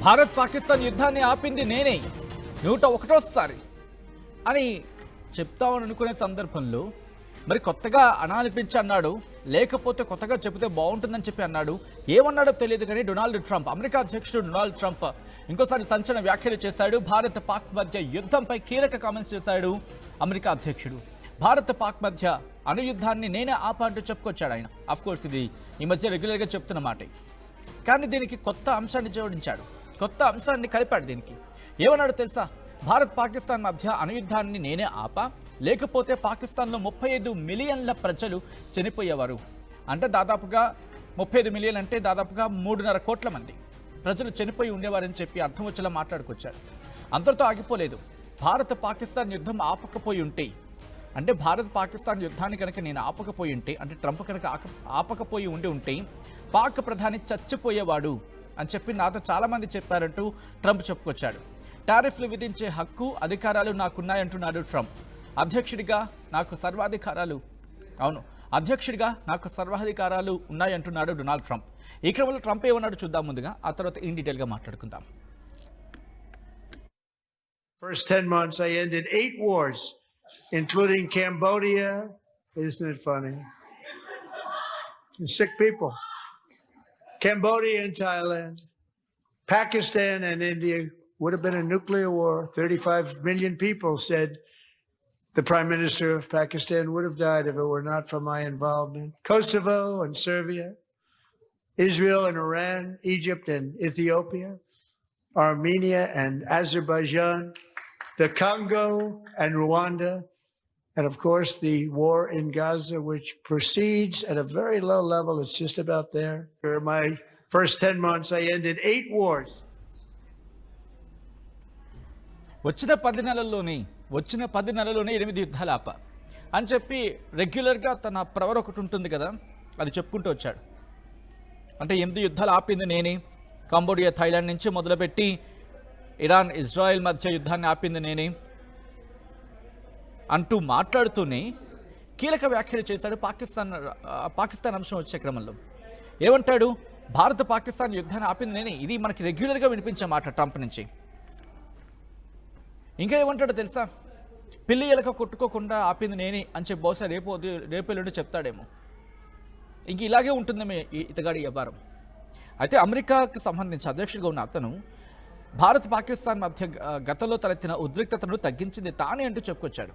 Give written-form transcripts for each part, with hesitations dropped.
భారత్ పాకిస్తాన్ యుద్ధాన్ని ఆపింది నేనే 101సారి అని చెప్తామని అనుకునే సందర్భంలో మరి కొత్తగా అనాలిపించి అన్నాడు, లేకపోతే కొత్తగా చెబితే బాగుంటుందని చెప్పి అన్నాడు. ఏమన్నాడో తెలియదు కానీ డొనాల్డ్ ట్రంప్, అమెరికా అధ్యక్షుడు డొనాల్డ్ ట్రంప్ ఇంకోసారి సంచలన వ్యాఖ్యలు చేశాడు. భారత్ పాక్ మధ్య యుద్ధంపై కీలక కామెంట్స్ చేశాడు అమెరికా అధ్యక్షుడు. భారత్ పాక్ మధ్య అణుయుద్ధాన్ని నేనే ఆపంటూ చెప్పుకొచ్చాడు ఆయన. అఫ్కోర్స్ ఇది ఈ మధ్య రెగ్యులర్గా చెప్తున్న మాటే, కానీ దీనికి కొత్త అంశాన్ని జోడించాడు, కొత్త అంశాన్ని కలిపాడు. దీనికి ఏమన్నాడు తెలుసా? భారత్ పాకిస్తాన్ మధ్య అణుయుద్ధాన్ని నేనే ఆపా, లేకపోతే పాకిస్తాన్లో 35 మిలియన్ల ప్రజలు చనిపోయేవారు. అంటే దాదాపుగా 35 మిలియన్ అంటే దాదాపుగా 3.5 కోట్ల మంది ప్రజలు చనిపోయి ఉండేవారని చెప్పి అర్థం వచ్చేలా మాట్లాడుకొచ్చాడు. అంతటితో ఆగిపోలేదు. భారత్ పాకిస్తాన్ యుద్ధం ఆపకపోయి ఉంటే, అంటే భారత్ పాకిస్తాన్ యుద్ధాన్ని కనుక నేను ఆపకపోయి ఉంటే, అంటే ట్రంప్ కనుక ఆపకపోయి ఉంటే పాక్ ప్రధాని చచ్చిపోయేవాడు అని చెప్పి నాతో చాలామంది చెప్పారంటూ ట్రంప్ చెప్పుకొచ్చాడు. టారిఫ్లు విధించే హక్కు అధికారాలు నాకున్నాయంటున్నాడు ట్రంప్. అధ్యక్షుడిగా నాకు సర్వాధికారాలు ఉన్నాయంటున్నాడు డొనాల్డ్ ట్రంప్. ఈ క్రమంలో ట్రంప్ ఏమన్నాడు చూద్దాం ముందుగా, ఆ తర్వాత ఇన్ డీటెయిల్గా మాట్లాడుకుందాం. First 10 months I ended 8 wars, including Cambodia. Isn't it funny? Sick people. Cambodia and Thailand, Pakistan and India would have been a nuclear war. 35 million people said the Prime Minister of Pakistan would have died if it were not for my involvement. Kosovo and Serbia, Israel and Iran, Egypt and Ethiopia, Armenia and Azerbaijan, the Congo and Rwanda, and of course the war in Gaza, which proceeds at a very low level. It's just about there. For my first 10 months, I ended 8 wars. వచ్చిన 10 నెలల్లోనే 8 యుద్ధాలు ఆప అని చెప్పి రెగ్యులర్గా తన ప్రవర్ ఒకటి ఉంటుంది కదా, అది చెప్పుకుంటూ వచ్చాడు. అంటే 8 యుద్ధాలు ఆపింది నేనే, కంబోడియా థాయిలాండ్ నుంచి మొదలుపెట్టి ఇరాన్ ఇజ్రాయెల్ మధ్య యుద్ధాన్ని ఆపింది నేనే అంటూ మాట్లాడుతూనే కీలక వ్యాఖ్యలు చేశాడు. పాకిస్తాన్ అంశం వచ్చే క్రమంలో ఏమంటాడు? భారత్ పాకిస్తాన్ యుద్ధాన్ని ఆపింది నేనే. ఇది మనకి రెగ్యులర్గా వినిపించే మాట ట్రంప్ నుంచి. ఇంకా ఏమంటాడో తెలుసా? పిల్లి ఎలక కొట్టుకోకుండా ఆపింది నేనే అని చెప్పి బహుశా రేపెల్లుండి చెప్తాడేమో. ఇంక ఇలాగే ఉంటుంది ఇతగాడి వ్యవహారం. అయితే అమెరికాకు సంబంధించి అధ్యక్షుడిగా ఉన్న అతను భారత్ పాకిస్తాన్ మధ్య గతంలో తలెత్తిన ఉద్రిక్తతను తగ్గించింది తానే అంటూ చెప్పుకొచ్చాడు.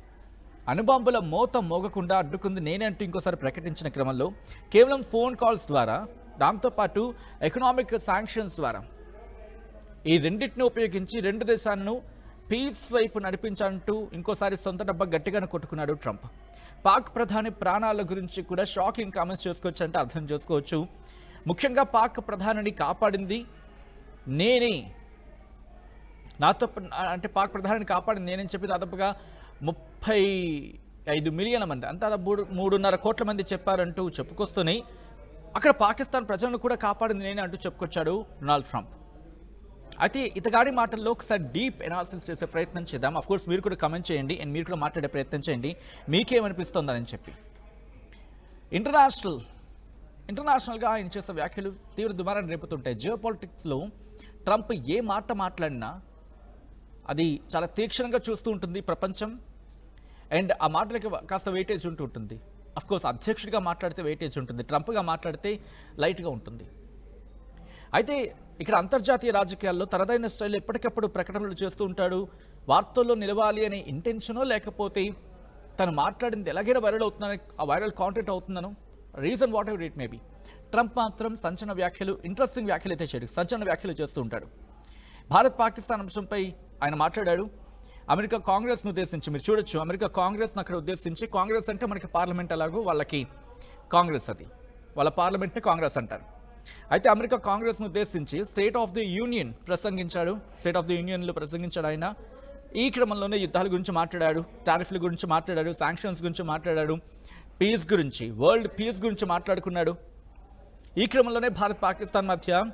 అణుబాంబుల మోత మోగకుండా అడ్డుకుంది నేనే అంటూ ఇంకోసారి ప్రకటించిన క్రమంలో కేవలం ఫోన్ కాల్స్ ద్వారా, దాంతోపాటు ఎకనామిక్ శాంక్షన్స్ ద్వారా ఈ రెండింటిని ఉపయోగించి 2 దేశాలను పీస్ వైపు నడిపించాలంటూ ఇంకోసారి సొంత డబ్బా గట్టిగానే కొట్టుకున్నాడు ట్రంప్. పాక్ ప్రధాని ప్రాణాల గురించి కూడా షాకింగ్ కామెంట్స్ చేసుకోవచ్చు, అర్థం చేసుకోవచ్చు. ముఖ్యంగా పాక్ ప్రధానిని కాపాడింది నేనే, అంటే పాక్ ప్రధానిని కాపాడింది నేనని చెప్పి దాదాపుగా 35 మిలియన్ల మంది, అంతా 3.5 కోట్ల మంది చెప్పారంటూ చెప్పుకొస్తూనే అక్కడ పాకిస్తాన్ ప్రజలను కూడా కాపాడింది నేనే అంటూ చెప్పుకొచ్చాడు డొనాల్డ్ ట్రంప్. అయితే ఇతగాడి మాటల్లో ఒకసారి డీప్ ఎనాలిసిస్ చేసే ప్రయత్నం చేద్దాం. అఫ్కోర్స్ మీరు కూడా కమెంట్ చేయండి అండ్ మీరు కూడా మాట్లాడే ప్రయత్నం చేయండి, మీకేమనిపిస్తుందని చెప్పి. ఇంటర్నేషనల్గా ఆయన చేసే వ్యాఖ్యలు తీవ్ర దుమారాన్ని రేపుతుంటాయి. జియో పాలిటిక్స్లో ట్రంప్ ఏ మాట మాట్లాడినా అది చాలా తీక్షణంగా చూస్తూ ఉంటుంది ప్రపంచం, అండ్ ఆ మాటలకి కాస్త వెయిటేజ్ ఉంటూ ఉంటుంది. అఫ్కోర్స్ అధ్యక్షుడిగా మాట్లాడితే వెయిటేజ్ ఉంటుంది, ట్రంప్గా మాట్లాడితే లైట్గా ఉంటుంది. అయితే ఇక్కడ అంతర్జాతీయ రాజకీయాల్లో తనదైన స్టైల్ ఎప్పటికప్పుడు ప్రకటనలు చేస్తూ ఉంటాడు. వార్తల్లో నిలవాలి అనే ఇంటెన్షనో, లేకపోతే తను మాట్లాడింది ఎలాగైనా వైరల్ అవుతుందని, ఆ వైరల్ కాంటెంట్ అవుతుందనో, reason whatever it may be, Trump మాత్రం సంచలన వ్యాఖ్యలు, ఇంట్రెస్టింగ్ వ్యాఖ్యలు అయితే చేయడు, సంచలన వ్యాఖ్యలు చేస్తూ ఉంటాడు. భారత్ పాకిస్తాన్ అంశంపై ఆయన మాట్లాడాడు. అమెరికా కాంగ్రెస్ను ఉద్దేశించి, మీరు చూడొచ్చు అమెరికా కాంగ్రెస్ను అక్కడ ఉద్దేశించి, కాంగ్రెస్ అంటే మనకి పార్లమెంట్ ఎలాగో వాళ్ళకి కాంగ్రెస్, అది వాళ్ళ పార్లమెంట్ని కాంగ్రెస్ అంటారు. అయితే అమెరికా కాంగ్రెస్ను ఉద్దేశించి స్టేట్ ఆఫ్ ది యూనియన్ ప్రసంగించాడు. స్టేట్ ఆఫ్ ది యూనియన్లో ప్రసంగించాడు ఆయన. ఈ క్రమంలోనే యుద్ధాల గురించి మాట్లాడాడు, టారిఫ్ల గురించి మాట్లాడాడు, శాంక్షన్స్ గురించి మాట్లాడాడు, పీస్ గురించి, వరల్డ్ పీస్ గురించి మాట్లాడుకున్నాడు. ఈ క్రమంలోనే భారత్ పాకిస్తాన్ మధ్య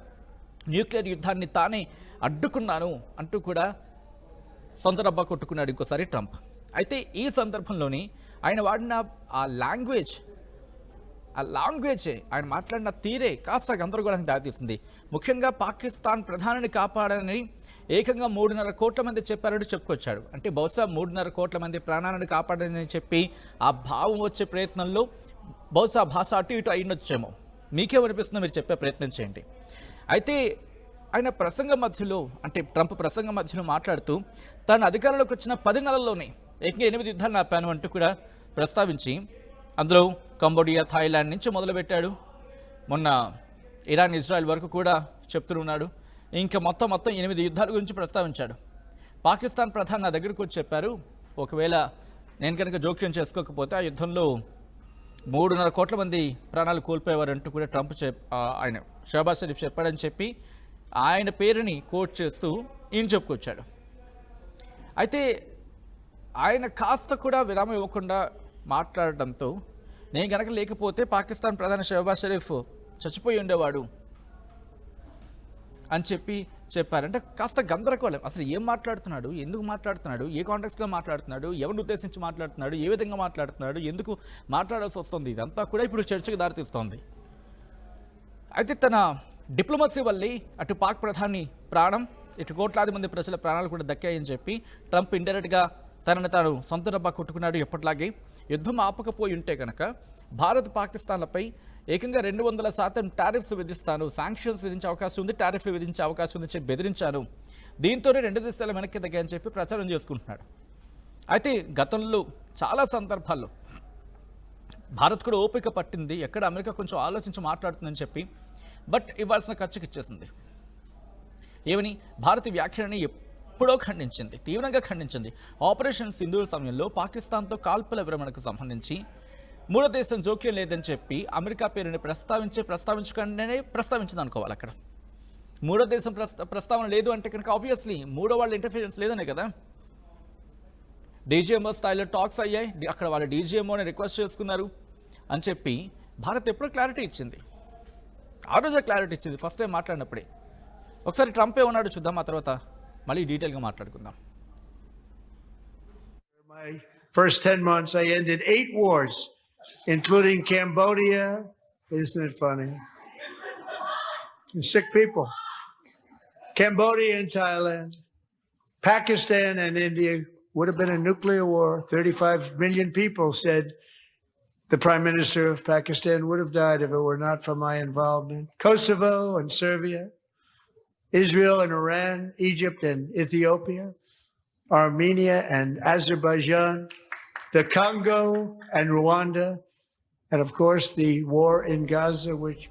న్యూక్లియర్ యుద్ధాన్ని తానే అడ్డుకున్నాను అంటూ కూడా సొంత డబ్బా కొట్టుకున్నాడు ఇంకోసారి ట్రంప్. అయితే ఈ సందర్భంలోని ఆయన వాడిన ఆ లాంగ్వేజ్ ఆ లాంగ్వేజే, ఆయన మాట్లాడిన తీరే కాస్త గందరగోళానికి దారితీస్తుంది. ముఖ్యంగా పాకిస్తాన్ ప్రధానిని కాపాడని ఏకంగా 3.5 కోట్ల మంది చెప్పారని చెప్పుకొచ్చాడు. అంటే బహుశా 3.5 కోట్ల మంది ప్రాణాలను కాపాడని చెప్పి ఆ భావం వచ్చే ప్రయత్నంలో బహుశా భాష అటు ఇటు అయినొచ్చేమో. మీకేమనిపిస్తుందో మీరు చెప్పే ప్రయత్నం చేయండి. అయితే ఆయన ప్రసంగం మధ్యలో, అంటే ట్రంప్ ప్రసంగం మధ్యలో మాట్లాడుతూ తాను అధికారంలోకి వచ్చిన 10 నెలల్లోనే ఏకంగా 8 యుద్ధాలు ఆపాను అంటూ కూడా ప్రస్తావించి, అందులో కంబోడియా, థాయిలాండ్ నుంచి మొదలుపెట్టాడు. మొన్న ఇరాన్, ఇజ్రాయెల్ వరకు కూడా చెప్తున్నాడు. ఇంకా మొత్తం 8 యుద్ధాల గురించి ప్రస్తావించాడు. పాకిస్తాన్ ప్రధాని నా దగ్గరకు వచ్చి చెప్పారు, ఒకవేళ నేను కనుక జోక్యం చేసుకోకపోతే ఆ యుద్ధంలో 3.5 కోట్ల మంది ప్రాణాలు కోల్పోయేవారంటూ కూడా ట్రంప్ ఆయన షహబాజ్ షరీఫ్ చెప్పాడని చెప్పి ఆయన పేరుని కోట్ చేస్తూ ఈయన చెప్పుకొచ్చాడు. అయితే ఆయన కాస్త కూడా విరామం ఇవ్వకుండా మాట్లాడడంతో, నేను కనుక లేకపోతే పాకిస్తాన్ ప్రధాని షహబాజ్ షరీఫ్ చచ్చిపోయి ఉండేవాడు అని చెప్పారు. అంటే కాస్త గందరగోళం. అసలు ఏం మాట్లాడుతున్నాడు, ఎందుకు మాట్లాడుతున్నాడు, ఏ కాంటెక్స్లో మాట్లాడుతున్నాడు, ఎవరిని ఉద్దేశించి మాట్లాడుతున్నాడు, ఏ విధంగా మాట్లాడుతున్నాడు, ఎందుకు మాట్లాడాల్సి వస్తుంది, ఇదంతా కూడా ఇప్పుడు చర్చకు దారితీస్తోంది. అయితే తన డిప్లొమసీ వల్లే అటు పాక్ ప్రధాని ప్రాణం, ఇటు కోట్లాది మంది ప్రజల ప్రాణాలు కూడా దక్కాయని చెప్పి ట్రంప్ ఇండైరెక్ట్గా తనను తాను సొంత డబ్బా కొట్టుకున్నాడు. ఎప్పటిలాగే యుద్ధం ఆపకపోయి ఉంటే కనుక భారత్ పాకిస్తాన్లపై ఏకంగా 200% టారిఫ్స్ విధిస్తాను, శాంక్షన్స్ విధించే అవకాశం ఉంది, టారిఫ్లు విధించే అవకాశం ఉంది చెప్పి బెదిరించాను. దీంతోనే 2 దేశాలు వెనక్కి తగ్గాయని చెప్పి ప్రచారం చేసుకుంటున్నాడు. అయితే గతంలో చాలా సందర్భాల్లో భారత్ కూడా ఓపిక పట్టింది, ఎక్కడ అమెరికా కొంచెం ఆలోచించి మాట్లాడుతుందని చెప్పి, బట్ ఇవ్వాల్సిన ఖర్చుకి ఇచ్చేసింది. ఏమని భారత వ్యాఖ్యలని ఎప్పుడో ఖండించింది, తీవ్రంగా ఖండించింది. ఆపరేషన్ సింధూర్ సమయంలో పాకిస్తాన్తో కాల్పుల విరమణకు సంబంధించి మూడో దేశం జోక్యం లేదని చెప్పి అమెరికా పేరుని ప్రస్తావించకుండానే ప్రస్తావించింది అనుకోవాలి. అక్కడ మూడో దేశం ప్రస్తావన లేదు అంటే కనుక ఆబ్వియస్లీ మూడో వాళ్ళ ఇంటర్ఫిరెన్స్ లేదనే కదా. డీజీఎంఓ స్థాయిలో టాక్స్ అయ్యాయి, అక్కడ వాళ్ళ డీజీఎంఓని రిక్వెస్ట్ చేసుకున్నారు అని చెప్పి భారత్ ఎప్పుడో క్లారిటీ ఇచ్చింది. ఆ రోజే క్లారిటీ ఇచ్చింది ఫస్ట్ టైం మాట్లాడినప్పుడే. ఒకసారి ట్రంప్ ఏమన్నాడు చూద్దాం, ఆ తర్వాత మళ్ళీ డీటెయిల్గా మాట్లాడుకుందాం. My first 10 months, I ended 8 wars, including Cambodia. Isn't it funny? And sick people. Cambodia and Thailand. Pakistan and India would have been a nuclear war. 35 million people said the Prime Minister of Pakistan would have died if it were not for my involvement. Kosovo and Serbia. Israel and Iran, Egypt and Ethiopia. Armenia and Azerbaijan, the Congo and Rwanda, and of course the war in Gaza, which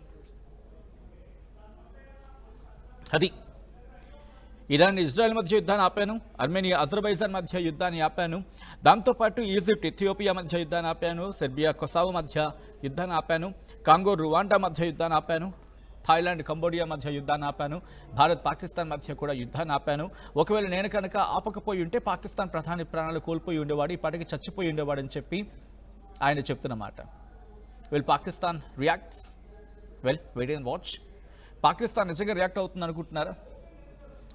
అది Iran, Israel మధ్య యుద్ధాన్ని ఆపాను, Armenia, Azerbaijan మధ్య యుద్ధాన్ని ఆపాను, దాంతోపాటు Egypt, Ethiopia మధ్య యుద్ధాన్ని ఆపాను, Serbia, Kosovo మధ్య యుద్ధాన్ని ఆపాను, కాంగో, రువాండా మధ్య యుద్ధాన్ని ఆపాను, థాయిలాండ్, కంబోడియా మధ్య యుద్ధాన్ని ఆపాను, భారత్, పాకిస్తాన్ మధ్య కూడా యుద్ధాన్ని ఆపాను. ఒకవేళ నేను కనుక ఆపకపోయి ఉంటే పాకిస్తాన్ ప్రధాని ప్రాణాలు కోల్పోయి ఉండేవాడు, ఇప్పటికి చచ్చిపోయి ఉండేవాడు అని చెప్పి ఆయన చెప్తున్నమాట. Will Pakistan reacts? Well, wait and watch. Pakistan నిజంగా రియాక్ట్ అవుతుంది అనుకుంటున్నారా?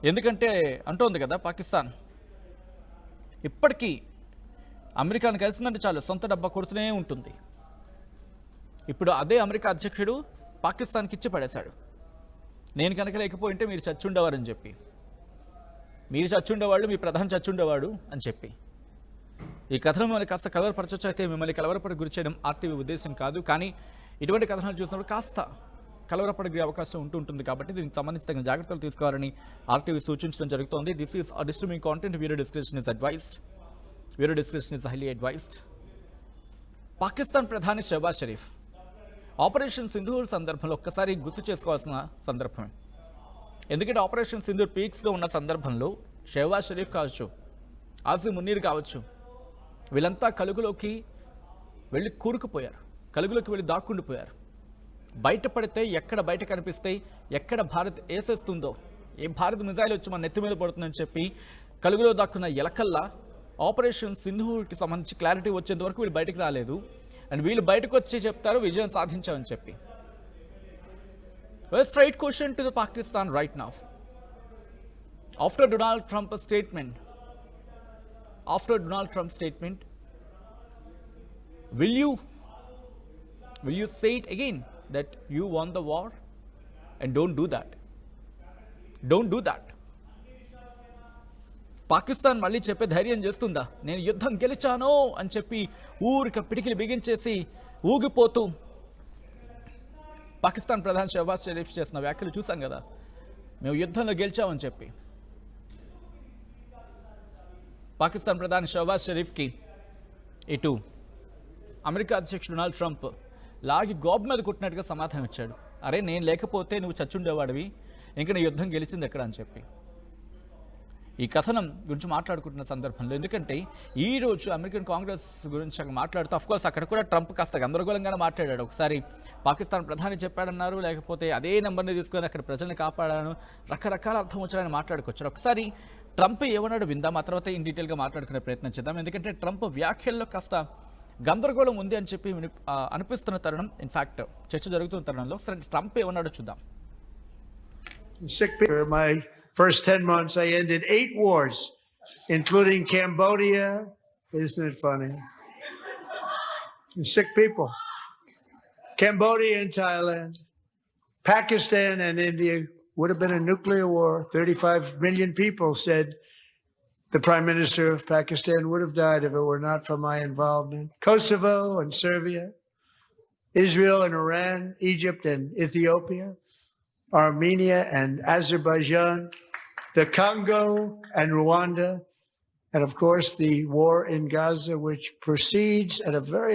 ఎందుకంటే అంటోంది కదా పాకిస్తాన్, ఇప్పటికీ అమెరికాను కలిసిందంటే చాలు సొంత డబ్బా కొడుతూనే ఉంటుంది. ఇప్పుడు అదే అమెరికా అధ్యక్షుడు పాకిస్తాన్కి ఇచ్చి పడేశాడు. నేను కనుక లేకపోయింటే మీరు చచ్చుండేవారని చెప్పి, మీరు చచ్చుండేవాళ్ళు, మీ ప్రధాని చచ్చుండేవాడు అని చెప్పి. ఈ కథను మిమ్మల్ని కాస్త కలవరపరచొచ్చు, అయితే మిమ్మల్ని కలవరపడి గురి చేయడం ఆర్టీవీ ఉద్దేశం కాదు. కానీ ఇటువంటి కథనాలు చూసినప్పుడు కాస్త కలవరపడే అవకాశం ఉంటుంది కాబట్టి దీనికి సంబంధించి తగిన జాగ్రత్తలు తీసుకోవాలని ఆర్టీవీ సూచించడం జరుగుతోంది. This is distressing content. Viewer discretion is advised. Viewer discretion is highly advised. Pakistan ప్రధాని షహబాజ్ షరీఫ్ ఆపరేషన్ సింధూర్ సందర్భంలో ఒక్కసారి గుర్తు చేసుకోవాల్సిన సందర్భమే. ఎందుకంటే ఆపరేషన్ సింధూర్ పీక్స్లో ఉన్న సందర్భంలో షహబాజ్ షరీఫ్ కావచ్చు, ఆసిమ్ మునీర్ కావచ్చు, వీళ్ళంతా కలుగులోకి వెళ్ళి కూరుకుపోయారు, కలుగులోకి వెళ్ళి దాక్కుండిపోయారు. బయటపడితే ఎక్కడ బయట కనిపిస్తాయి, ఎక్కడ భారత్ వేసేస్తుందో, ఏ భారత్ మిజైల్ వచ్చి మన నెత్తి మీద పడుతుందని చెప్పి కలుగులో దాక్కున్న ఎలకల్లా ఆపరేషన్ సింధూర్కి సంబంధించి క్లారిటీ వచ్చేంత వరకు వీళ్ళు బయటకు రాలేదు. అండ్ వీళ్ళు బయటకు వచ్చి చెప్తారు విజయం సాధించామని చెప్పి. Well, straight question to the Pakistan right now. After Donald Trump's statement, will you Will you say it again that you won the war? And don't do that. Don't do that. Pakistan మళ్ళీ చెప్పే ధైర్యం చేస్తుందా నేను యుద్ధం గెలిచాను అని చెప్పి ఊరిక పిడికిలు బిగించేసి ఊగిపోతూ పాకిస్తాన్ ప్రధాని షహబాజ్ షరీఫ్ చేసిన వ్యాఖ్యలు చూసాం కదా, మేము యుద్ధంలో గెలిచామని చెప్పి. పాకిస్తాన్ ప్రధాని షహబాజ్ షరీఫ్కి ఇటు అమెరికా అధ్యక్షుడు డొనాల్డ్ ట్రంప్ లాగి గోబ్ మీద కుట్టినట్టుగా సమాధానం ఇచ్చాడు. అరే నేను లేకపోతే నువ్వు చచ్చుండేవాడివి, ఇంకా నీ యుద్ధం గెలిచింది ఎక్కడ అని చెప్పి. ఈ కథనం గురించి మాట్లాడుకుంటున్న సందర్భంలో, ఎందుకంటే ఈరోజు అమెరికన్ కాంగ్రెస్ గురించి అక్కడ మాట్లాడుతూ అఫ్కోర్స్ అక్కడ కూడా ట్రంప్ కాస్త గందరగోళంగానే మాట్లాడాడు. ఒకసారి పాకిస్తాన్ ప్రధాని చెప్పాడన్నారు, లేకపోతే అదే నెంబర్ని తీసుకొని అక్కడ ప్రజల్ని కాపాడాను, రకరకాల అర్థం వచ్చాడని మాట్లాడుకొచ్చారు. ఒకసారి ట్రంప్ ఏమన్నాడు విందాం, ఆ తర్వాత ఇన్ డీటెయిల్గా మాట్లాడుకునే ప్రయత్నం చేద్దాం. ఎందుకంటే ట్రంప్ వ్యాఖ్యల్లో కాస్త గందరగోళం ఉంది అని చెప్పి అనిపిస్తున్న తరుణం, ఇన్ఫ్యాక్ట్ చర్చ జరుగుతున్న తరుణంలో సరే ట్రంప్ ఏమన్నాడో చూద్దాం. Sick people. My first 10 months, I ended 8 wars, including Cambodia. Isn't it funny? Sick people. Cambodia and Thailand, Pakistan and India would have been a nuclear war. 35 million people said the Prime Minister of Pakistan would have died if it were not for my involvement. Kosovo and Serbia, Israel and Iran, Egypt and Ethiopia, Armenia and Azerbaijan, the Congo and Rwanda, and of course the war in Gaza, which proceeds at a very